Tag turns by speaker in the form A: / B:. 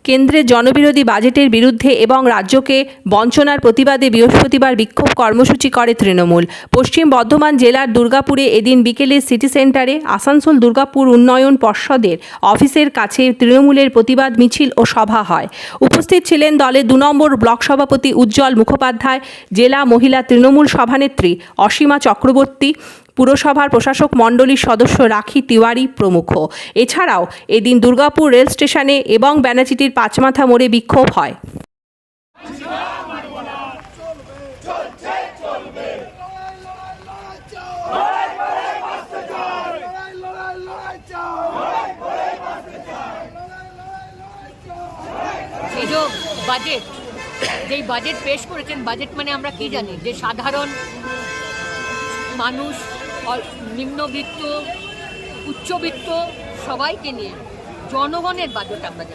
A: কেন্দ্রের জনবিরোধী বাজেটের বিরুদ্ধে এবং রাজ্যকে বঞ্চনার প্রতিবাদে বৃহস্পতিবার বিক্ষোভ কর্মসূচি করে তৃণমূল। পশ্চিম বর্ধমান জেলার দুর্গাপুরে এদিন বিকেলে সিটি সেন্টারে আসানসোল দুর্গাপুর উন্নয়ন পর্ষদের অফিসের কাছে তৃণমূলের প্রতিবাদ মিছিল ও সভা হয়। উপস্থিত ছিলেন দলের 2 নম্বর ব্লক সভাপতি উজ্জ্বল মুখোপাধ্যায়, জেলা মহিলা তৃণমূল সভানেত্রী অসীমা চক্রবর্তী, পুরসভার প্রশাসক মণ্ডলীর সদস্য রাখি তিওয়ারি প্রমুখ। এছাড়াও এদিন দুর্গাপুর রেল স্টেশনে এবং ব্যানাচিটির পাঁচমাথা মোড়ে বিক্ষোভ হয়।
B: এই যে বাজেট, যেই বাজেট পেশ করেছেন, বাজেট মানে আমরা কি জানি যে সাধারণ মানুষ, নিম্নবিত্ত, উচ্চবিত্ত সবাইকে নিয়ে জনগণের বাজেট আমরা জানি।